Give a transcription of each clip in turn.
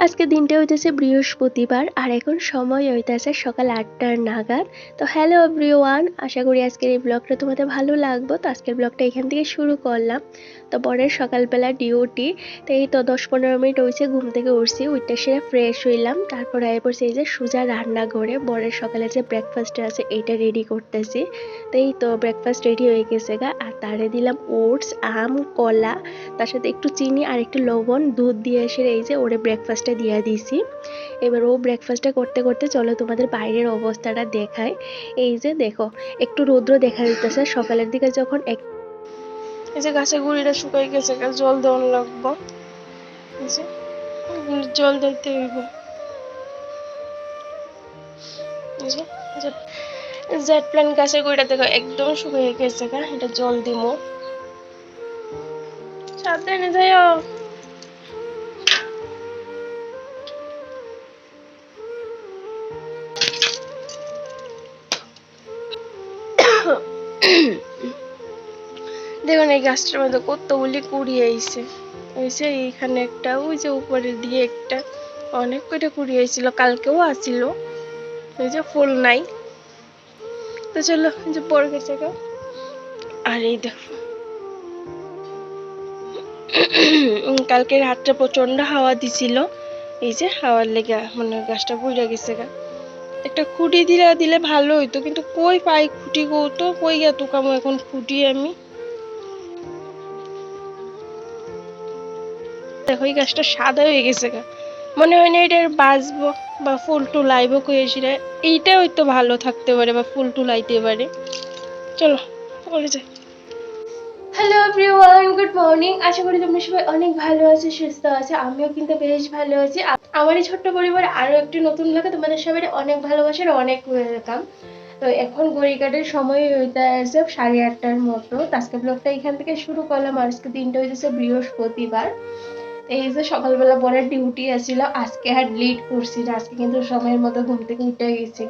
আজকে দিনটা হইতেছে বৃহস্পতিবার আর এখন সময় হইতেছে সকাল 8টার নাগাদ। তো হ্যালো এভরিওয়ান, আশা করি আজকের এই ব্লগটা তোমাদের ভালো লাগবে। তো আজকের ব্লগটা এখান থেকে শুরু করলাম। তো বরের সকালবেলা ডিউটি, তো এই তো 10-15 মিনিট হয়েছে ঘুম থেকে উঠছি, উঠতে সেরে ফ্রেশ হইলাম, তারপরে এরপর সেই যে সোজা রান্না করে বরের সকালে যে ব্রেকফাস্ট আছে এইটা রেডি করতেছি। তো এই তো ব্রেকফাস্ট রেডি হয়ে গেছে গা, আর তারে দিলাম ওটস, আম, কলা, তার সাথে একটু চিনি আর একটু লবণ, দুধ দিয়ে এসে এই যে ওরে ব্রেকফাস্টটা দিয়ে দিয়েছি। এবার ও ব্রেকফাস্টটা করতে করতে চলো তোমাদের বাইরের অবস্থাটা দেখায়। এই যে দেখো, একটু রৌদ্র দেখা দিতেছে সকালের দিকে যখন এই যে গাছের গুড়িটা শুকাই গেছে, জল দেওয়ান লাগবো। এই যে জল দিতে হইব। এই যে জেড প্ল্যান্ট গাছের গুড়িটা দেখো একদম শুকিয়ে গেছে, এটা জল দিমু। সাবধানে যাইও। দেখুন এই গাছটার মধ্যে কতগুলি কুড়ি আইছে। ওই যে এইখানে একটা, ওই যে উপরের দিকে একটা, অনেক কয়টা কুড়ি আইছিল, কালকেও আসছিল। ওই যে ফুল নাই। তো চলো যে পর গেছে গা। আর এই দেখো কালকে রাত্রে প্রচন্ড হাওয়া দিছিল, এই যে হাওয়ার লেগে মানে গাছটা পুড়ে গেছে গা। একটা খুঁটি দিলে ভালো হইতো, কিন্তু কই পাই খুঁটি, তো কই গা তুকামো এখন খুঁটি আমি। দেখো এই গাছটা সাদা হয়ে গেছে গা, মনে হয় না এটার বাঁচবো বা ফুল টুল আইব কই এসে। এইটা হয়তো ভালো থাকতে পারে বা ফুল টুল আইতে পারে। চলো বলে যাই। Hello everyone, good morning. আশা করি তোমরা সবাই অনেক ভালো আছো, সুস্থ আছো। আমিও কিন্তু বেশ ভালো আছি। আমার এই ছোট্ট পরিবারে আরো একটি নতুন ব্লগে তোমাদের সবাই অনেক ভালোবাসার, অনেক ওয়েলকাম। তো এখন ঘড়িকাটের সময় হইতে আছে 8:30টার মতো। আজকে ব্লগটা এখান থেকে শুরু করলাম। আর আজকে দিনটা হইতেছে বৃহস্পতিবার। এই যে সকালবেলা পরের ডিউটি আছিল, আজকে আর লেট করছি না, আজকে কিন্তু সময়ের মতো ঘুম থেকে উঠে গেছি।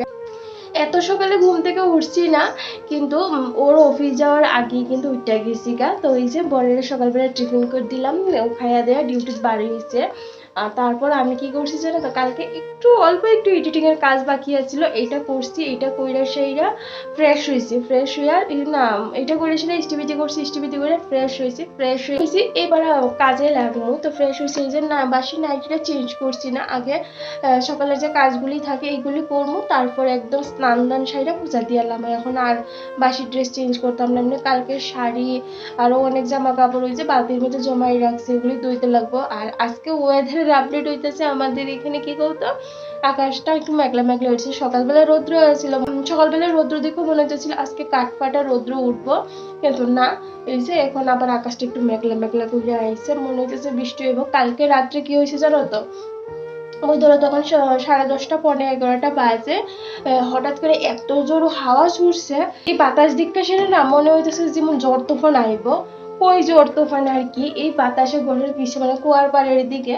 এত সকালে ঘুম থেকে উঠছি না, কিন্তু ওর অফিস যাওয়ার আগেই কিন্তু উঠে গেছি গা। তো এই যে বরের সকালবেলা টিফিন করে দিলাম, ও খাইয়া দেয়া ডিউটি বাড়ি হয়েছে। আর তারপর আমি কি করছি জানো তো, কালকে অল্প একটু এডিটিং এর কাজ বাকি আছিল, এইটা করছি। এইটা কইরা সেইরা ফ্রেশ হয়েছি, ফ্রেশ হইয়া না এটা করে সেটা স্টিভিটি করছি, স্টিভিটি করে ফ্রেশ হয়েছি। এবার কাজে লাগবো। তো ফ্রেশ হয়েছে, এই যে না বাসি নাইটিটা চেঞ্জ করছি না, আগে সকালে যে কাজগুলি থাকে এইগুলি করবো, তারপর একদম স্নান দান সাইরা পূজা দিয়ালাম। এখন আর বাসি ড্রেস চেঞ্জ করতাম না। এমনি কালকে শাড়ি আরো অনেক জামা কাপড় ওই যে বালতির মধ্যে জমাই রাখছি, এগুলি ধুইতে লাগবো। আর আজকে ওয়েদারের আপডেট হইতেছে আমাদের এখানে কি বলতো, আকাশটা একটু মেঘলা মেঘলা হয়েছে। সকালবেলা রৌদ্র হয়েছিল, সকালবেলা রৌদ্র দেখে মনে হচ্ছিল আজকে কাঠফাটা রৌদ্র উঠবো, কিন্তু না। এই যে এখন আবার আকাশটা একটু মেঘলা মেঘলা করে আইছে, মনে হইতেছে বৃষ্টি হইব। কালকে রাত্রে কি হয়েছে জানো তো, ওই ধরো তখন 10:30 পৌনে 11টা বাজে, হঠাৎ করে এত জোর হাওয়া ছুটছে, এই বাতাস দিকটা সেরে না মনে হইতেছে যেমন ঝড় তুফান আইব। ওই ঝড় তুফান আর কি, এই বাতাসে ঘরের পিছনে মানে কুয়ার পাড়ের দিকে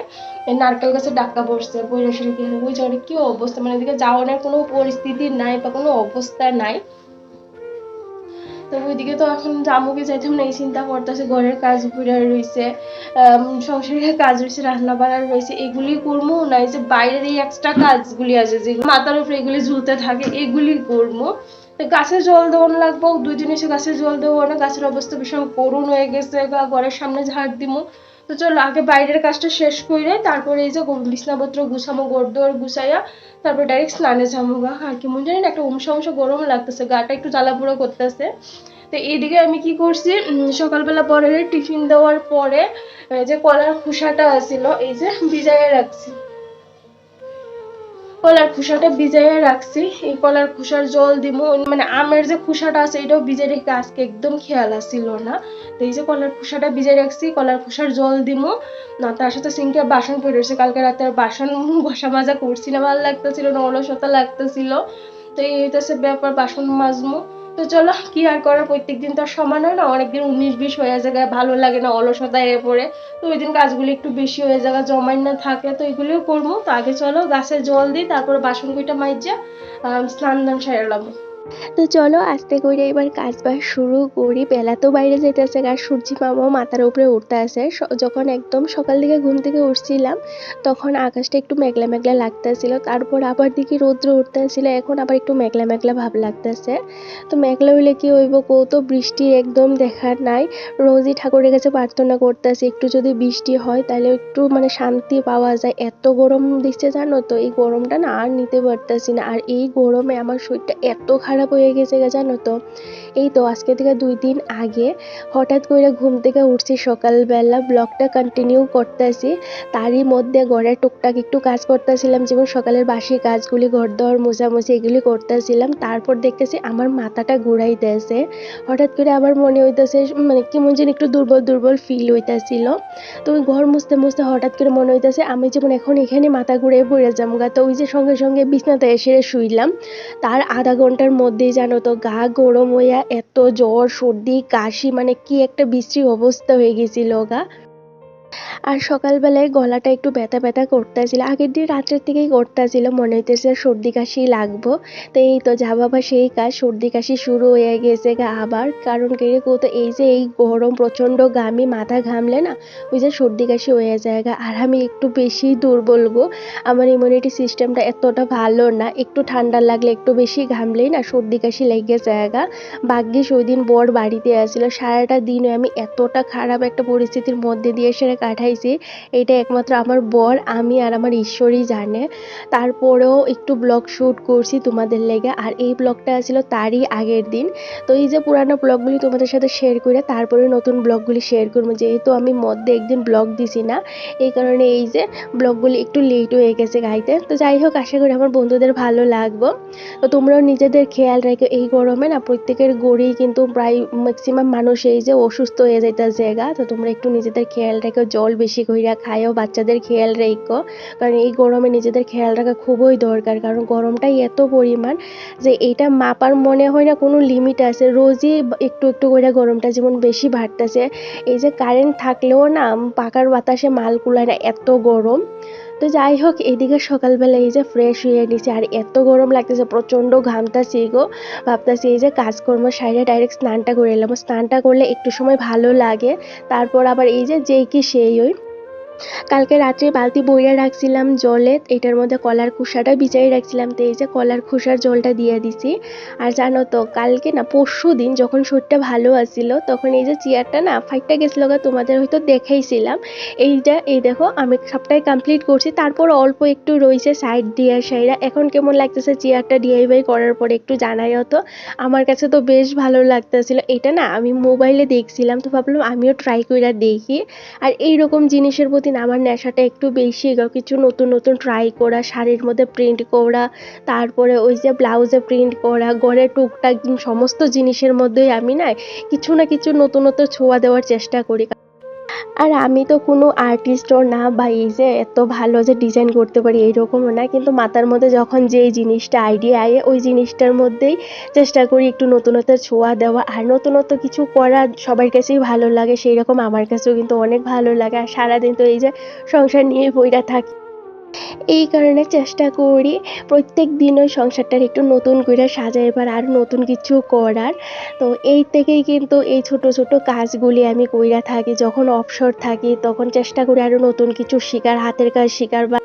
নারকেল গাছে ডাক্কা পড়ছে, বৈরাসের কি ওই ঝড়ে কি অবস্থা, মানে এদিকে যাওয়ানোর কোনো পরিস্থিতি নাই বা কোনো অবস্থা নাই। তো ওইদিকে তো এখন জামুকে যাইতাম না, এই চিন্তা করতেছে। ঘরের কাজ পুরা রয়েছে, সংসারের কাজ রয়েছে, রান্না বান্না রয়েছে, এগুলি করবো না এই যে বাইরের এই এক্সট্রা কাজগুলি আছে যেগুলো মাথার উপরে এগুলি ঝুলতে থাকে, এগুলি করবো। গাছে জল দেওয়ান লাগবো, 2 দিন এসে গাছে জল দেবো না, গাছের অবস্থা ভীষণ করুণ হয়ে গেছে, ঘরের সামনে ঝাড় দিমু। তো চলো আগে বাইরের কাজটা শেষ করে তারপরে এই যে বিছনাপত্র গুছামো, ঘরদোর গুছাইয়া তারপর ডাইরেক্ট স্নানে যাবো গা। আর কি মনে জানি না একটা অংশ গরম লাগতেছে, গাটা একটু জ্বালা পোড়া করতেছে। তো এইদিকে আমি কি করছি, সকালবেলা পরে টিফিন দেওয়ার পরে যে কলার খোসাটা আছিল এই যে ভিজাইয়া রাখছি, কলার খোসাটা ভিজাইয়া রাখছি। এই কলার খোসার জল দিব, মানে আমের যে খোসাটা আছে এটাও ভিজে রেখে আজকে একদম খেয়াল আসছিল না। তো এই যে কলার খোসাটা ভিজাই রাখছি, কলার খোসার জল দিব না। তার সাথে সিঙ্কে বাসন পড়ে রয়েছে, কালকে রাতে আর বাসন ঘষা মাজা করছি না, ভালো লাগতেছিল না, অলসতা লাগতেছিল। তো এই হইতেছে ব্যাপার, বাসন মাজমু। তো চলো কি আর করার, প্রত্যেকদিন তো আর সমান হয় না, অনেকদিন 19-20 হয়ে যায়, ভালো লাগে না, অলসতা এ পড়ে। তো ওই দিন কাজগুলি একটু বেশি হয়ে যায়, জমাই না থাকে, তো এগুলিও করবো। তো আগে চলো গাছে জল দিই, তারপর বাসন কইটা মাইজা স্নান দান সারলাম। তো চলো আস্তে করে এবার কাজ বাজ শুরু করি। বেলা তো বাইরে যাইতেছে আর সূর্যি মামাও মাথার উপরে উঠতে আসে। যখন একদম সকাল দিকে ঘুম থেকে উঠছিলাম তখন আকাশটা একটু মেঘলা মেঘলা লাগতেছিল, তারপর আবার দেখি রৌদ্র উঠতেছিল, এখন আবার একটু মেঘলা মেঘলা ভাব লাগতেছে। তো মেঘলা হইলে কি হইব কত, বৃষ্টির একদম দেখার নাই। রোজই ঠাকুরের কাছে প্রার্থনা করতেছি একটু যদি বৃষ্টি হয় তাহলে একটু মানে শান্তি পাওয়া যায়। এত গরম দিচ্ছে জানো তো, এই গরমটা না আর নিতে পারতেছি না। আর এই গরমে আমার শরীরটা এত খারাপ হয়ে গেছে জানো তো। এই তো আজকে থেকে 2 দিন আগে হঠাৎ করে ঘুম থেকে উঠছি সকালবেলা, ব্লগটা কন্টিনিউ করতেছি। তারই মধ্যে ঘরের টুকটাক একটু কাজ করতেছিলাম, যেমন সকালের বাসি কাজগুলি, ঘর দর মোছামুছি এগুলি করতেছিলাম। তারপর দেখতেছি আমার মাথাটা ঘুরাইতেছে। হঠাৎ করে আবার মনে হইতেছে মানে কেমন যেন একটু দুর্বল দুর্বল ফিল হইতেছিল। তো ওই ঘর মুছতে মুছতে হঠাৎ করে মনে হইতেছে আমি যেমন এখন এখানে মাথা ঘুরে পড়ে যাবো গা। তো ওই যে সঙ্গে সঙ্গে বিছনাতে এসে শুইলাম। তার আধা ঘন্টার মধ্যেই জানো তো গা গরম হইয়া এত জ্বর সর্দি কাশি, মানে কি একটা বিশ্রী অবস্থা হয়ে গেছিল গা। আর সকালবেলায় গলাটা একটু ব্যথা ব্যথা করতেছিল, আগের দিন রাত্রের থেকেই করতেছিল, মনে হইতেছে সর্দি কাশি লাগবো। তো এই তো যা বাবা সেই কাজ, সর্দি কাশি শুরু হয়ে গেছে গা আবার। কারণ কেড়ে তো এই যে এই গরম প্রচণ্ড ঘামি, মাথা ঘামলে না ওই যে সর্দি কাশি হয়ে যায় গা। আর আমি একটু বেশি দুর্বল গো, আমার ইমিউনিটি সিস্টেমটা এতটা ভালো না, একটু ঠান্ডা লাগলে একটু বেশি ঘামলেই না সর্দি কাশি লেগে যায় গা। ভাগ্যিস ওই দিন বর বাড়িতে আসছিল, সারাটা দিনে আমি এতটা খারাপ একটা পরিস্থিতির মধ্যে দিয়ে সেটা কাটাইছি, এটা একমাত্র আমার বর, আমি আর আমার ঈশ্বরই জানে। তারপরেও একটু ব্লগ শ্যুট করছি তোমাদের লেগে, আর এই ব্লগটা ছিল তারই আগের দিন। তো এই যে পুরানো ব্লগগুলি তোমাদের সাথে শেয়ার করে তারপরে নতুন ব্লগগুলি শেয়ার করবো, যেহেতু আমি মধ্যে একদিন ব্লগ দিছি না, এই কারণে এই যে ব্লগগুলি একটু লেট হয়ে গেছে গাইতে। তো যাই হোক, আশা করি আমার বন্ধুদের ভালো লাগবে। তো তোমরাও নিজেদের খেয়াল রেখো, এই গরমে না প্রত্যেকের গড়েই কিন্তু প্রায় ম্যাক্সিমাম মানুষ এই যে অসুস্থ হয়ে যাইতেছে গা। তো তোমরা একটু নিজেদের খেয়াল রেখো, জল বেশি কইরা খায়ও, বাচ্চাদের খেয়াল রেখো, কারণ এই গরমে নিজেদের খেয়াল রাখা খুবই দরকার। কারণ গরমটাই এত পরিমাণ যে এটা মাপার মনে হয় না কোনো লিমিট আছে, রোজই একটু একটু করে গরমটা যেমন বেশি বাড়তেছে। এই যে কারেন্ট থাকলেও না পাকার বাতাসে মাল কুলায় না, এত গরম। তো যাই হোক, এদিকে সকালবেলা এই যে ফ্রেশ হয়ে নিছি, আর এত গরম লাগতেছে, প্রচণ্ড ঘামতাছি গো। ভাবতাছি এই যে কাজকর্ম সাইডে ডাইরেক্ট স্নানটা করে এলাম, স্নানটা করলে একটু সময় ভালো লাগে। তারপর আবার এই যে যেই কি সেই ওই কালকে রাত্রে বালতি বইরা রাখছিলাম জলে, এটার মধ্যে কলার খোসাটা ভিজাই রাখছিলাম। তো এই যে কলার খোসার জলটা দিয়ে দিছি। আর জানো তো কালকে না পরশু দিন যখন শরীরটা ভালো আছিল তখন এই যে চেয়ারটা না ফাইটটা গেছিল গা, তোমাদের হয়তো দেখাইছিলাম। এইটা এই দেখো আমি সবটাই কমপ্লিট করছি, তারপর অল্প একটু রয়েছে সাইড দিয়ে সাইডা। এখন কেমন লাগতেছে চেয়ারটা ডিআইওয়াই করার পরে একটু জানাইও তো। আমার কাছে তো বেশ ভালো লাগতেছিল, এটা না আমি মোবাইলে দেখছিলাম, তো ভাবলাম আমিও ট্রাই করে দেখি। আর এইরকম জিনিসের প্রতি না আমার নেশাটা একটু বেশি গো, কিছু নতুন নতুন ট্রাই করা, শাড়ির মধ্যে প্রিন্ট করা, তারপরে ওই যে ব্লাউজে প্রিন্ট করা, ঘরের টুকটাক সমস্ত জিনিসের মধ্যেই আমি না কিছু না কিছু নতুনত্ব ছোঁয়া দেওয়ার চেষ্টা করি। আর আমি তো কোনো আর্টিস্টও না, বা এই যে এত ভালো যে ডিজাইন করতে পারি এইরকমও না, কিন্তু মাথার মধ্যে যখন যেই জিনিসটা আইডিয়া আয়ে ওই জিনিসটার মধ্যেই চেষ্টা করি একটু নতুনত্ব ছোঁয়া দেওয়া। আর নতুনত্ব কিছু করা সবার কাছেই ভালো লাগে, সেই রকম আমার কাছেও কিন্তু অনেক ভালো লাগে। আর সারাদিন তো এই যে সংসার নিয়ে পইড়া থাকি, এই কারণে চেষ্টা করি প্রত্যেক দিন ওই সংসারটার একটু নতুন করে সাজাইবার আর নতুন কিছু করার। তো এই থেকেই কিন্তু এই ছোট ছোট কাজগুলি আমি কইরা থাকি, যখন অবসর থাকি তখন চেষ্টা করি আরো নতুন কিছু শিকার, হাতের কাজ শিকার, বা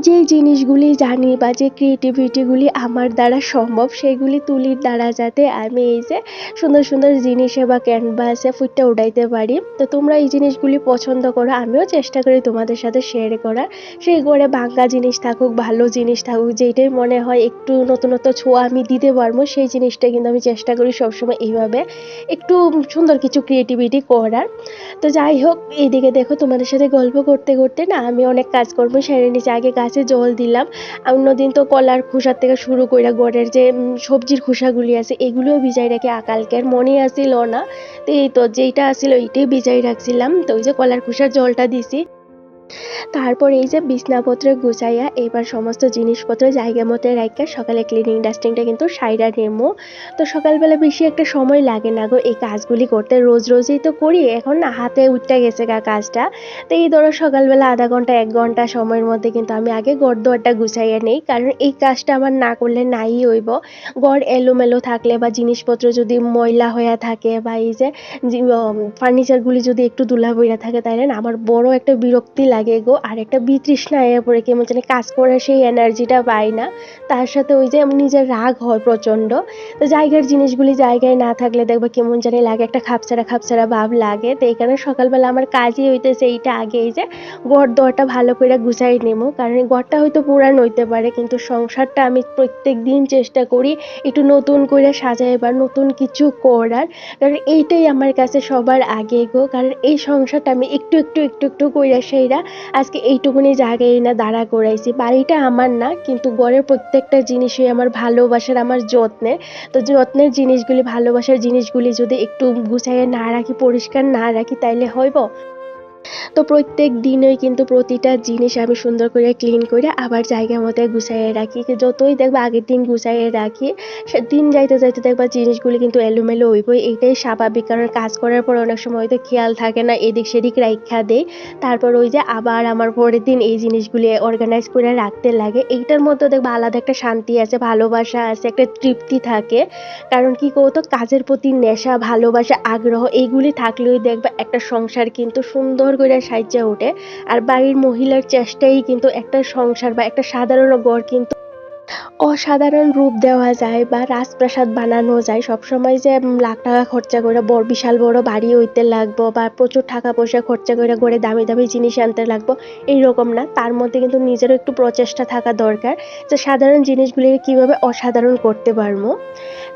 যে জিনিসগুলি জানি বা যে ক্রিয়েটিভিটিগুলি আমার দ্বারা সম্ভব সেগুলি তুলির দ্বারা যাতে আমি এই যে সুন্দর সুন্দর জিনিসে বা ক্যানভাসে ফুটটা উঠাইতে পারি। তো তোমরা এই জিনিসগুলি পছন্দ করো, আমিও চেষ্টা করি তোমাদের সাথে শেয়ার করার। সেই করে বাংলা জিনিস থাকুক, ভালো জিনিস থাকুক, যেইটাই মনে হয় একটু নতুনত্ব ছোঁয়া আমি দিতে পারবো সেই জিনিসটা কিন্তু আমি চেষ্টা করি সবসময় এইভাবে একটু সুন্দর কিছু ক্রিয়েটিভিটি করার। তো যাই হোক, এইদিকে দেখো তোমাদের সাথে গল্প করতে করতে না আমি অনেক কাজকর্ম সেরে নিচ্ছি। আগে গাছে জল দিলাম, অন্যদিন তো কলার খোসার থেকে শুরু করে ঘরের যে সবজির খোসাগুলি আছে এগুলোও ভিজাই রাখি, আকালকে আর মনে আসিল না। তো এই তো যেইটা আসিল এইটাই ভিজাই রাখছিলাম। তো ওই যে কলার খোসার জলটা দিছি, তারপর এই যে বিছনাপত্র গুছাইয়া এবার সমস্ত জিনিসপত্র জায়গা মতো রাইখা সকালে ক্লিনিং ডাস্টিংটা কিন্তু সাইরা নেমো। তো সকালবেলা বেশি একটা সময় লাগে না গো এই কাজগুলি করতে, রোজ রোজই তো করি, এখন না হাতে উঠতে গেছে গা কাজটা। তো এই ধরো সকালবেলা আধা ঘন্টা 1 ঘন্টা সময়ের মধ্যে কিন্তু আমি আগে ঘর দুয়ারটা গুছাইয়া নেই, কারণ এই কাজটা আমার না করলে নাই হইব। ঘর এলোমেলো থাকলে বা জিনিসপত্র যদি ময়লা হয়ে থাকে বা এই যে ফার্নিচারগুলি যদি একটু ধুলা বইরা থাকে তাইলে না আমার বড় একটা বিরক্তি লাগে গো, আর একটা বিতৃষ্ণা হয়ে পড়ে, কেমন জানি কাজ করার সেই এনার্জিটা পাই না। তার সাথে ওই যে নিজের রাগ হয় প্রচণ্ড। তো জায়গার জিনিসগুলি জায়গায় না থাকলে দেখবে কেমন জানি লাগে, একটা খাপছাড়া খাপছাড়া ভাব লাগে। তো এই কারণে সকালবেলা আমার কাজই হইতেছে এইটা, আগে এই যে ঘর দরটা ভালো করে গুছাই নেবো, কারণ ঘরটা হয়তো পুরান হইতে পারে কিন্তু সংসারটা আমি প্রত্যেক দিন চেষ্টা করি একটু নতুন করে সাজাই বা নতুন কিছু করার, কারণ এইটাই আমার কাছে সবার আগে গো। কারণ এই সংসারটা আমি একটু একটু একটু একটু কইরা সেইরা আজকে এইটুকুনি জায়গায় না দাঁড়া করাইছি। বাড়িটা আমার না, কিন্তু ঘরের প্রত্যেকটা জিনিসই আমার ভালোবাসার, আমার যত্নের। তো যত্নের জিনিসগুলি, ভালোবাসার জিনিসগুলি যদি একটু গুছাইয়া না রাখি, পরিষ্কার না রাখি, তাইলে হইব? তো প্রত্যেক দিনই কিন্তু প্রতিটা জিনিস আমি সুন্দর করে ক্লিন করে আবার জায়গা মতো গুছাইয়ে রাখি। যতই দেখবা আগের দিন গুছাইয়ে রাখি, সে দিন যাইতে যাইতে দেখবা জিনিসগুলি কিন্তু এলোমেলো হইবই, এইটাই স্বাভাবিক। কারণ কাজ করার পর অনেক সময় হয়তো খেয়াল থাকে না, এদিক সেদিক রাইখা দেই। তারপর ওই যে আবার আমার পরের দিন এই জিনিসগুলি অর্গানাইজ করে রাখতে লাগে। এইটার মধ্যে দেখবা আলাদা একটা শান্তি আছে, ভালোবাসা আছে, একটা তৃপ্তি থাকে। কারণ কি কৌতো, কাজের প্রতি নেশা, ভালোবাসা, আগ্রহ এইগুলি থাকলেই দেখবা একটা সংসার কিন্তু সুন্দর করে সাইজা ওঠে। আর বাড়ির মহিলার চেষ্টাই কিন্তু একটা সংসার বা একটা সাধারণ ঘর কিন্তু অসাধারণ রূপ দেওয়া যায় বা রাজপ্রাসাদ বানানো যায়। সবসময় যে লাখ টাকা খরচা করে বড় বিশাল বড় বাড়ি হইতে লাগবো বা প্রচুর টাকা পয়সা খরচা করে ঘরে দামি দামি জিনিস আনতে লাগবো, এইরকম না। তার মধ্যে কিন্তু নিজেরও একটু প্রচেষ্টা থাকা দরকার, যে সাধারণ জিনিসগুলি কিভাবে অসাধারণ করতে পারবো।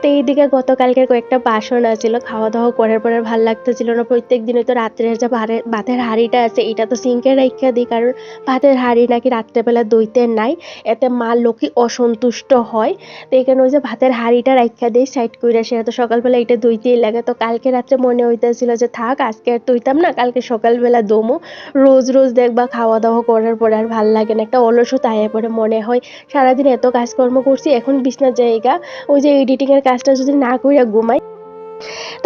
তো এইদিকে গতকালকের কয়েকটা বাসন আছিল, খাওয়া দাওয়া করার পর আর ভাল লাগতেছিল না। প্রত্যেক দিনই তো রাত্রের যে ভাতের হাঁড়িটা আছে এটা তো সিঙ্কে রাইখা দিই, কারণ ভাতের হাঁড়ি নাকি রাত্রেবেলা দইতে নাই, এতে মা লক্ষ্মী অসন্তুষ্ট হয়। তো এইখানে ওই যে ভাতের হাঁড়িটা রাইখা দিই সাইড কইরা, সেটা তো সকালবেলা এটা ধুইতেই লাগে। তো কালকে রাত্রে মনে হইতেছিল যে থাক আজকে আর ধুইতাম না, কালকে সকালবেলা দমু। রোজ রোজ দেখবা খাওয়া দাওয়া করার পরে আর ভাল লাগে না, একটা অলসতা আয়া পড়ে, মনে হয় সারাদিন এত কাজকর্ম করছি, এখন বিছনার জায়গা ওই যে এডিটিং এর কাজটা যদি না কইরা ঘুমাই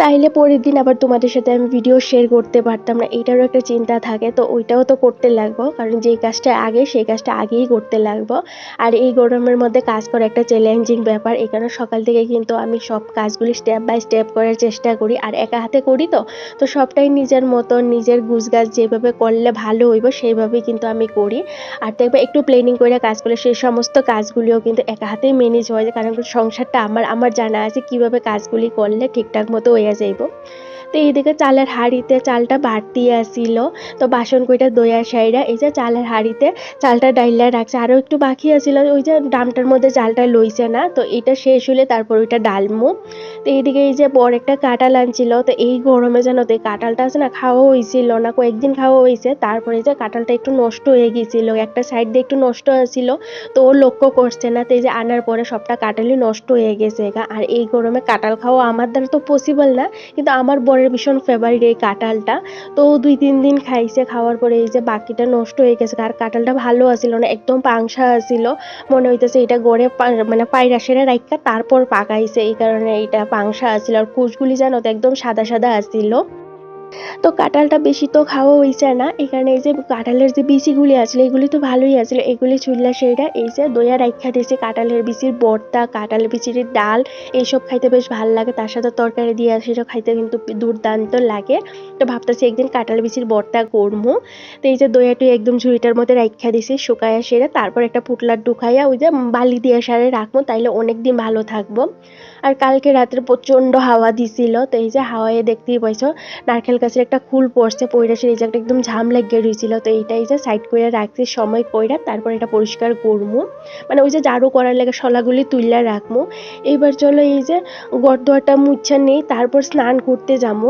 তাইলে পরের দিন আবার তোমাদের সাথে আমি ভিডিও শেয়ার করতে পারতাম না, এইটারও একটা চিন্তা থাকে। তো ওইটাও তো করতে লাগবো, কারণ যেই কাজটা আগে সেই কাজটা আগেই করতে লাগবো। আর এই গরমের মধ্যে কাজ করা একটা চ্যালেঞ্জিং ব্যাপার, এখানে সকাল থেকে কিন্তু আমি সব কাজগুলি স্টেপ বাই স্টেপ করার চেষ্টা করি, আর একা হাতে করি। তো তো সবটাই নিজের মতো, নিজের গুছগাছ যেভাবে করলে ভালো হইব সেইভাবেই কিন্তু আমি করি। আর দেখবে একটু প্ল্যানিং করে কাজ করলে সেই সমস্ত কাজগুলিও কিন্তু একা হাতেই ম্যানেজ হয়ে যায়, কারণ সংসারটা আমার, আমার জানা আছে কিভাবে কাজগুলি করলে ঠিকঠাক মতো হইয়া যাইব। তো এইদিকে চালের হাঁড়িতে চালটা বাড়তি আসিল, তো বাসন কইটা দইয়া সাইরা এই যে চালের হাঁড়িতে চালটা ডাইলা রাখছে, আরও একটু বাকি আছিল, ওই যে ড্রামটার মধ্যে চালটা লইছে না, তো এটা শেষ হলে তারপর ওইটা ডালমু। তো এইদিকে এই যে বড় একটা কাঁঠাল আনছিল, তো এই গরমে জানো তো এই কাঁঠালটা আছে না, খাওয়া হয়েছিল না, কয়েকদিন খাওয়া হয়েছে, তারপরে যে কাঁঠালটা একটু নষ্ট হয়ে গিয়েছিল, একটা সাইড দিয়ে একটু নষ্ট হয়েছিল। তো ও লক্ষ্য করছে না, তো এই যে আনার পরে সবটা কাঁঠালই নষ্ট হয়ে গেছে গা। আর এই গরমে কাঁঠাল খাওয়া আমার দ্বারা তো পসিবল না, কিন্তু আমার বরের ভীষণ ফেভারিট এই কাঁঠালটা। তো 2-3 দিন খাইছে, খাওয়ার পরে এই যে বাকিটা নষ্ট হয়ে গেছে। আর কাঁঠালটা ভালো আছিল না, একদম পাংসা আছিল, মনে হইতেছে এটা গড়ে মানে পায়রা সেরা রাইখা তারপর পাকাইছে, এই কারণে এটা পাংসা আছিল। আর কুচগুলি জানো তো একদম সাদা সাদা আছিল। তো কাঁঠালটা বেশি তো খাওয়া হইছে না, এখানে এই যে কাঁঠালের যে বিচিগুলি আছিল এগুলি তো ভালোই আছিল, এগুলি চুললা সেইটা এই যে দইয়া রাইখা দিয়েছি। কাঁঠালের বিচির ভর্তা, কাঁঠালের বিচির ডাল, এইসব খাইতে বেশ ভালো লাগে, তার সাথে তরকারি দিয়ে সেটা খাইতে কিন্তু দুর্দান্ত লাগে। তো ভাবতেছি একদিন কাঁঠাল বিচির ভর্তা করবো। তো এই যে দইয়াটি একদম ঝুড়িটার মধ্যে রাইখা দিয়েছি শুকায়া সেরে, তারপর একটা পুটলার ঢুকাইয়া ওই যে বালি দিয়ে সারে রাখবো, তাইলে অনেকদিন ভালো থাকবো। আর কালকে রাত্রে প্রচণ্ড হাওয়া দিছিল, তো এই যে হাওয়ায় দেখতেই পাইছো নারকেল গাছের একটা ফুল পড়ছে, পইড়া সেই জায়গাটা একদম ঝাম লাগিয়ে রয়েছিল। তো এইটাই যে সাইড করে রাখছি সময় কইরা, তারপর এটা পরিষ্কার করবো, মানে ওই যে ঝাড়ু করার লাগে শলাগুলি তুইলা রাখবো। এইবার চলো এই যে গর্দটা মুছা নেই, তারপর স্নান করতে যাবো।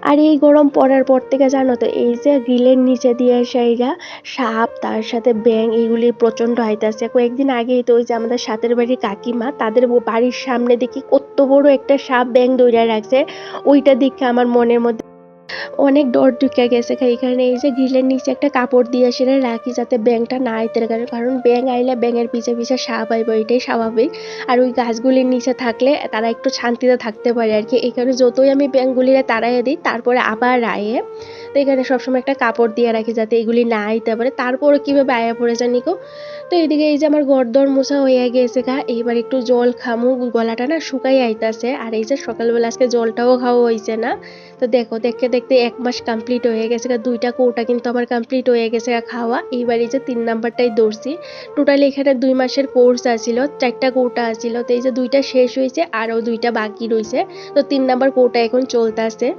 আর এই গরম পড়ার পর থেকে জানো তো এই যে গ্রিলের নিচে দিয়ে সাইরা সাপ, তার সাথে ব্যাঙ, এগুলি প্রচণ্ড আইতাছে। কয়েকদিন আগেই তো ওই যে আমাদের সাথের বাড়ির কাকিমা, তাদের বাড়ির সামনে দেখি কত বড় একটা সাপ ব্যাঙ দৌড়া রাখছে, ওইটা দেখে আমার মনের মধ্যে অনেক ডর ঢুকে গেছে এখানে। এই যে গ্রিলের নিচে একটা কাপড় দিয়ে সেটা রাখি যাতে ব্যাঙটা না আইতে পারে, কারণ ব্যাঙ আইলে ব্যাঙের পিছে পিছে সাপ আইব, এটাই স্বাভাবিক। আর ওই গাছগুলির নিচে থাকলে তারা একটু শান্তিতে থাকতে পারে আর কি। এখানে যতই আমি ব্যাঙগুলিরে তাড়াইয়ে দিই তারপরে আবার আয়ে, তো এখানে সবসময় একটা কাপড় দিয়ে রাখি যাতে এগুলি না আইতে পারে। তারপরে কিভাবে আয়া পড়ে জানি গো। তো এদিকে এই যে আমার গরদর মোছা হয়ে গেছে এইবার একটু জল খামু, গলাটা না শুকাই আইতাছে। আর এই যে সকালবেলা আজকে জলটাও খাওয়া হয়েছে না। তো দেখো দেখতে দেখতে 1 মাস কমপ্লিট হয়ে গেছে 2টা কৌটা কিন্তু আমার কমপ্লিট হয়ে গেছে খাওয়া। এইবার এই যে 3 নাম্বারটাই ধরছি। টোটালি এখানে 2 মাসের কোর্স আছিল, 4টা কৌটা আছিল। তো এই যে 2টা শেষ হয়েছে, আরও 2টা বাকি রয়েছে। তো 3 নাম্বার কৌটা এখন চলতেছে।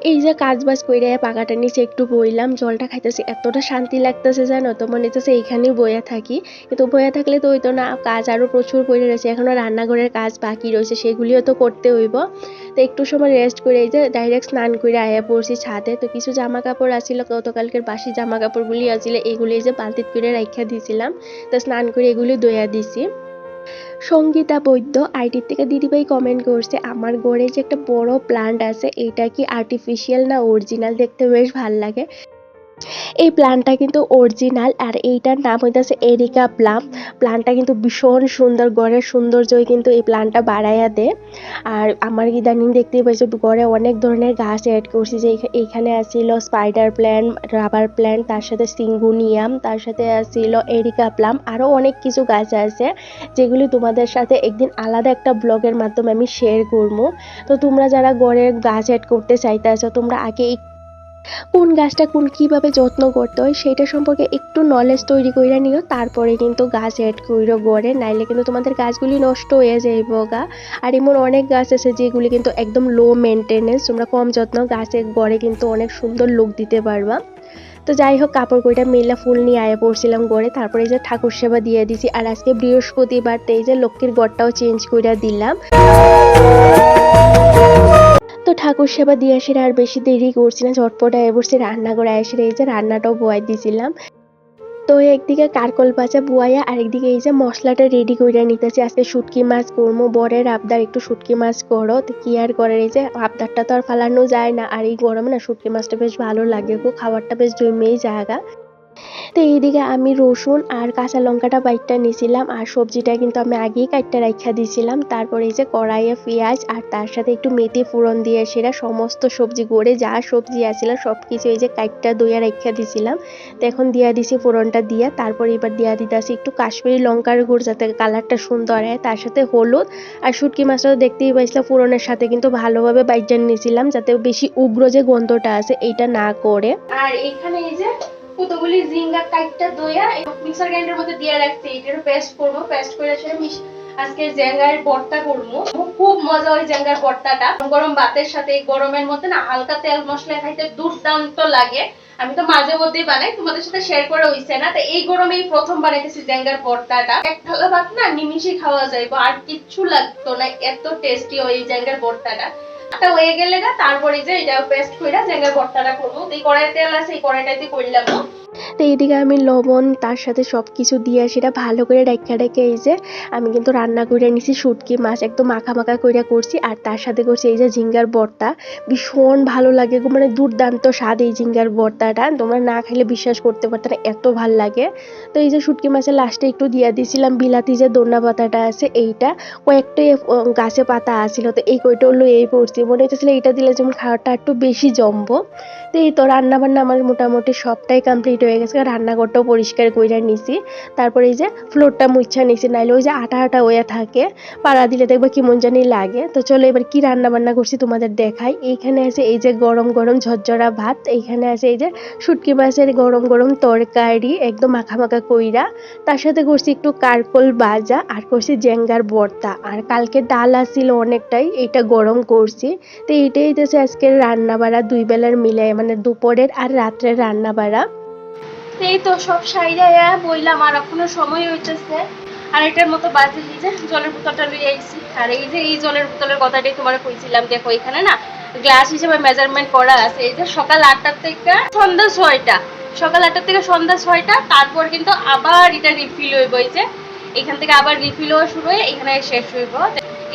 এই যে কাজ বাজ কইরা পাকাটার নিচে একটু বইলাম, জলটা খাইতেছি, এতটা শান্তি লাগতেছে জানো তো, মনে হচ্ছে এইখানেই বইয়া থাকি। কিন্তু বইয়া থাকলে তো হইতো না, কাজ আরো প্রচুর পড়ে রয়েছে, এখনো রান্নাঘরের কাজ বাকি রয়েছে, সেগুলিও তো করতে হইব। তো একটু সময় রেস্ট করে এই যে ডাইরেক্ট স্নান করে আয়া পড়ছি ছাদে। তো কিছু জামা কাপড় আছিল, গতকালকের বাসি জামা কাপড়গুলি আছিল, এগুলি এই যে বালতিত করে রাইখা দিয়েছিলাম। তো স্নান করে এগুলি ধুইয়া দিছি। সঙ্গীতা বৈদ্য আইডির থেকে দিদিভাই কমেন্ট করছে, আমার ঘরে যে একটা বড় প্লান্ট আছে, এটা কি আর্টিফিশিয়াল না অরিজিনাল? দেখতে বেশ ভাল লাগে। এই প্ল্যান্টটা কিন্তু অরিজিনাল, আর এইটার নাম হইতেছে এরিকা প্লাম। প্ল্যান্টটা কিন্তু ভীষণ সুন্দর, ঘরের সৌন্দর্যই কিন্তু এই প্ল্যান্টটা বাড়াইয়া দেয়। আর আমার ইদানিং দেখতেই পাইছো ঘরে অনেক ধরনের গাছ অ্যাড করছি, যে এইখানে আসছিল স্পাইডার প্ল্যান্ট, রাবার প্ল্যান্ট, তার সাথে সিঙ্গুনিয়াম, তার সাথে আসছিল এরিকা প্লাম, আরও অনেক কিছু গাছ আছে যেগুলি তোমাদের সাথে একদিন আলাদা একটা ব্লগের মাধ্যমে আমি শেয়ার করবো। তো তোমরা যারা ঘরে গাছ অ্যাড করতে চাইতেছো, তোমরা আগে কোন গাছটা কিভাবে যত্ন করতে হয় সেটা সম্পর্কে একটু নলেজ তৈরি করে নিও, তারপরে কিন্তু গাছ অ্যাড কইরো গড়ে, নাইলে কিন্তু তোমাদের গাছগুলি নষ্ট হয়ে যাইব গা। আর এমন অনেক গাছ আছে যেগুলি কিন্তু একদম লো মেনটেনেন্স, তোমরা কম যত্ন গাছের গড়ে কিন্তু অনেক সুন্দর লুক দিতে পারবা। তো যাই হোক, কাপড় কইটা মেলা ফুল নিয়ে আয়া পড়ছিলাম গড়ে, তারপরে এই যে ঠাকুর সেবা দিয়ে দিছি। আর আজকে বৃহস্পতিবার, তো এই যে লক্ষ্মীর গড়টাও চেঞ্জ করে দিলাম। তো ঠাকুর সেবা দিয়ে আসে আর বেশি দেরি করছি না, ঝটপট আয় বসছি রান্নাঘরে এসে, এই যে রান্নাটাও বয়াই দিছিলাম। তো একদিকে কারকল ভাজা বুয়াইয়া, আরেকদিকে এই যে মশলাটা রেডি করে নিতেছি। আজকে শুটকি মাছ করবো, বরের আবদার একটু শুটকি মাছ করো, তো কি আর করার, এই যে আবদারটা তো আর ফালানো যায় না। আর এই গরমে না শুটকি মাছটা বেশ ভালো লাগে গো, খাবারটা বেশ জমেই জায়গা। তো এইদিকে আমি রসুন আর কাঁচা লঙ্কাটা বাইটটা নিয়েছিলাম, আর সবজিটা কিন্তু আমি আগেই কাটটা রাখা দিয়েছিলাম। তারপরে এই যে কড়াইয়ে পেঁয়াজ আর তার সাথে একটু মেথি ফোড়ন দিয়ে সেটা সমস্ত সবজি গড়ে যা সবজি আছিল সব কিছু এই যে কাটটা দইয়া রাখা দিয়েছিলাম। তো এখন দিয়া দিছি ফোড়নটা দিয়া, তারপরে এবার দিয়া দিতেছি একটু কাশ্মীরি লঙ্কার গুঁড়ো যাতে কালারটা সুন্দর হয়, তার সাথে হলুদ। আর শুটকি মাছটা দেখতেই পাইছিলাম ফোড়নের সাথে কিন্তু ভালোভাবে বাইটটা নিয়েছিলাম, যাতে বেশি উগ্র যে গন্ধটা আছে এইটা না করে। আর এখানে এই যে কতগুলি জিঙ্গা কাইটটা দইয়া মিক্সার গ্রাইন্ডারের মধ্যে দিয়ে রাখছি, এটার পেস্ট করব। পেস্ট করে সেটা আজকে জেঙ্গার ভর্তা করব। খুব মজা হয় জেঙ্গার ভর্তাটা, গরম ভাতের সাথে গরমের মধ্যে না হালকা তেল মশলা খাইতে দুর্দান্ত লাগে। আমি তো মাঝে মধ্যেই বানাই, তোমাদের সাথে শেয়ার করা হইছে না। তো এই গরমেই প্রথম বানাইতেছি জেঙ্গার ভর্তাটা। এক থালা ভাত না নিমিষে খাওয়া যাইব, আর কিচ্ছু লাগতো না, এত টেস্টি হয় এই জেঙ্গার ভর্তাটা। হয়ে গেলে তারপরে যে এটা পেস্ট কইরা জেঙ্গার ভর্তাটা করবো। এই কড়াইতে তেল আছে, এই কড়াইটাতে করলাম। তো এইদিকে আমি লবণ তার সাথে সব কিছু দিয়ে সেটা ভালো করে রেখে এই যে আমি কিন্তু রান্না করে নিছি শুটকি মাছ, একদম মাখা মাখা করে করছি। আর তার সাথে করছি এই যে ঝিঙ্গার ভর্তা, ভীষণ ভালো লাগে, মানে দুর্দান্ত স্বাদ এই ঝিঙ্গার ভর্তাটা, তোমরা না খাইলে বিশ্বাস করতে পারতে না, এত ভাল লাগে। তো এই যে শুটকি মাছের লাস্টে একটু দিয়ে দিয়েছিলাম বিলাতি যে ধনিয়া পাতাটা আছে, এইটা কয়েকটাই গাছে পাতা আসছিল, তো এই কয়টা হলো এই পড়ছি, মনে হচ্ছিল এইটা দিলে যেমন খাওয়াটা একটু বেশি জমবো। তো এই তো রান্না বান্না আমার মোটামুটি সবটাই কমপ্লিট হয়ে গেছে, রান্নাঘরটাও পরিষ্কার কইরা নিছি। তারপরে এই যে ফ্লোরটা মুছা নিছি, নাইলে ওই যে আটা আটা হয়ে থাকে, পাড়া দিলে দেখবে কেমন জানি লাগে। তো চলো এবার কি রান্না বান্না করছি তোমাদের দেখাই। এইখানে আছে এই যে গরম গরম ঝরঝরা ভাত, এইখানে আছে এই যে শুটকি মাছের গরম গরম তরকারি একদম মাখা মাখা কইরা, তার সাথে করছি একটু কারকল ভাজা, আর করছি জেঙ্গার ভর্তা, আর কালকে ডাল আসছিল অনেকটাই, এটা গরম করছি। তো এইটাই হচ্ছে আজকের রান্না বাড়া, 2 বেলার মিলে, মানে দুপুরের আর রাত্রের রান্না বাড়া। এই তো সব সাইডাইয়া বইলাম, আর এখনো সময় হইতেছে আর এটার মতো বাজে। এই যে জলের বোতলটা লইয়ে আইছি, আর এই যে এই জলের বোতলের কথাটাই তোমার কইছিলাম, দেখো এখানে না গ্লাস হিসেবে মেজারমেন্ট করা আছে। এই যে সকাল 8টা থেকে সন্ধ্যা 6টা, সকাল 8টা থেকে সন্ধ্যা 6টা, তারপর কিন্তু আবার এটা রিফিল হইব। এই যে এখান থেকে আবার রিফিল হওয়া শুরু হয়ে এখানে শেষ হইব।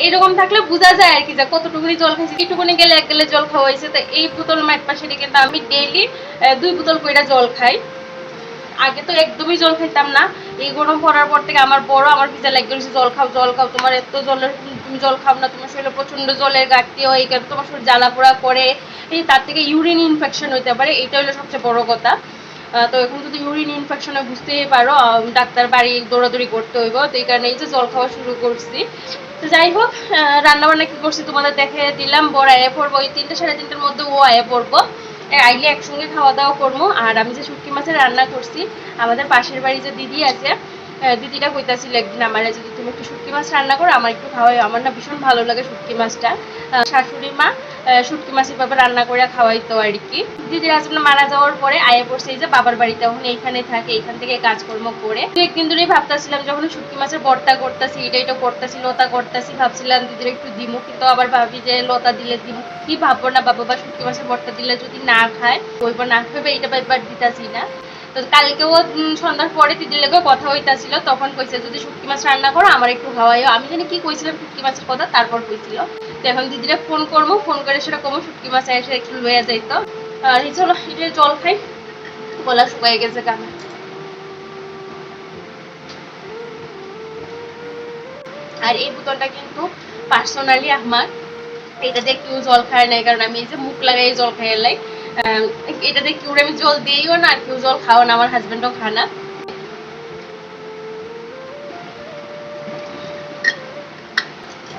এইরকম থাকলে বোঝা যায় আর কি যে কতটুকুনি জল খাইছে, একটুকুনি গেলে 1 গ্লাস জল খাওয়া হয়েছে। তো এই বোতল মাইট পাশে কিন্তু আমি ডেইলি 2 বোতল কইরা জল খাই। আগে তো একদমই জল খাইতাম না, এই গরম পড়ার পর থেকে আমার বড় আমার পিছা লাগবে জল খাও জল খাও, তোমার এত জলের তুমি জল খাও না, তোমার শরীরে প্রচন্ড জলের ঘাটতি হয়, এই কারণে তোমার শরীর জ্বালা পোড়া করে, এই তার থেকে ইউরিন ইনফেকশন হইতে পারে, এটা হলো সবচেয়ে বড় কথা। তো এখন যদি ইউরিন ইনফেকশনে বুঝতেই পারো ডাক্তার বাড়ি দৌড়াদৌড়ি করতে হইব, তো এই কারণে এই যে জল খাওয়া শুরু করছি। তো যাই হোক, রান্না বান্না কি করছি তোমাদের দেখে দিলাম। বড় আয়া পড়বো ওই 3টা সাড়ে 3টার মধ্যে, ও আয়া পড়বো, আইলে একসঙ্গে খাওয়া দাওয়া করবো। আর আমি যে শুটকি মাছের রান্না করছি, আমাদের পাশের বাড়ি যে দিদি আছে, দিদিটা কইতাছিল একদিন আমার, যদি তুমি একটু শুটকি মাছ রান্না করো আমার একটু খাওয়াই, আমার না ভীষণ ভালো লাগে শুটকি মাছটা। শাশুড়ি মা শুটকি মাছ এভাবে রান্না করে খাওয়াইতো আর কি। দিদির হাজবেন্ড মারা যাওয়ার পরে আয়া পড়ছে এই যে বাবার বাড়িতে, এখন এইখানে থাকে, এইখান থেকে কাজকর্ম করে। একদিন ধরেই ভাবতেছিলাম যখন শুটকি মাছের ভর্তা করতেছি, এটা করতেছি, লতা করতেছি, ভাবছিলাম দিদির একটু দিমু, কিন্তু আবার ভাবি যে লতা দিলে দিমু কি ভাববো না বাবা, বা শুটকি মাছের ভর্তা দিলে যদি না খায় ওইব না খাবে, এটা ব্যাপার দিতাছি না। তো কালকেও সন্ধ্যার পরে দিদির লেগে কথা হইতাছিল, তখন কইছে যদি শুটকি মাছ রান্না করো আমার একটু খাওয়াইও। আমি জানি কি কইছিলাম শুটকি মাছের কথা, তারপর কইছিল। তো এখন দিদিরা ফোন করবো, ফোন করে সেটা কমো শুটকি মাছ এসে একটু লইয়া যাইতো। আর এই চলো এটা জল খাই, গলা শুকাই গেছে গানে। আর এই বোতলটা কিন্তু পার্সোনালি আমার, এটাতে কেউ জল খায় না, কারণ আমি এই যে মুখ লাগাই জল খাই লাই, এটাতে কেউ আমি জল দিইও না, আর কেউ জল খাও না, আমার হাজবেন্ডও খায় না।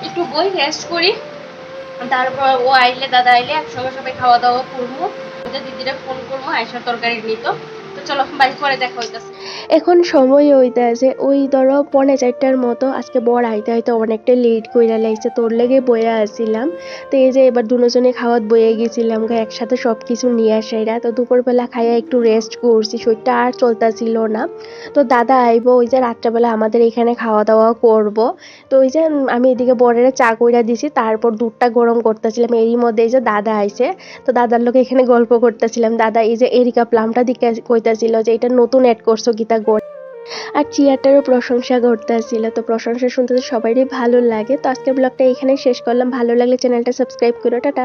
একটু বই রেস্ট করি, তারপর ও আইলে দাদা আইলে একসঙ্গে সবাই খাওয়া দাওয়া করবো। দিদিরা ফোন করবো আয়সার তরকারি নিত। তো চলো বাড়ি পরে দেখা হইতাছে। এখন সময় হইতাছে ওই ধরো 3:45টার মতো। আজকে বর আইতে আইতে অনেকটা লেট কইরা লাইছে, তোর লেগে বইয়া আসছিলাম। তো এই যে এবার দুজনে খাওয়াত বইয়ে গেছিলাম একসাথে সব কিছু নিয়ে আসাইরা। তো দুপুরবেলা খাইয়া একটু রেস্ট করছি, শরীরটা আর চলতেছিল না। তো দাদা আইবো, ওই যে রাত্রেবেলা আমাদের এখানে খাওয়া দাওয়া করব। তো ওই যে আমি এদিকে বরের চা কইরা দিছি, তারপর দুধটা গরম করতেছিলাম, এরই মধ্যে এই যে দাদা আইছে। তো দাদার লোক এখানে গল্প করতেছিলাম। দাদা এই যে এরিকা প্লামটা দিকে কইতাছিল যে এটা নতুন অ্যাড করছো গীতা গোড়, আর চেয়ারটারও প্রশংসা করতেছিল। তো প্রশংসা শুনতে তো সবারই ভালো লাগে। তো আজকের ব্লগটা এখানে শেষ করলাম, ভালো লাগলে চ্যানেলটা সাবস্ক্রাইব করো, টাটা।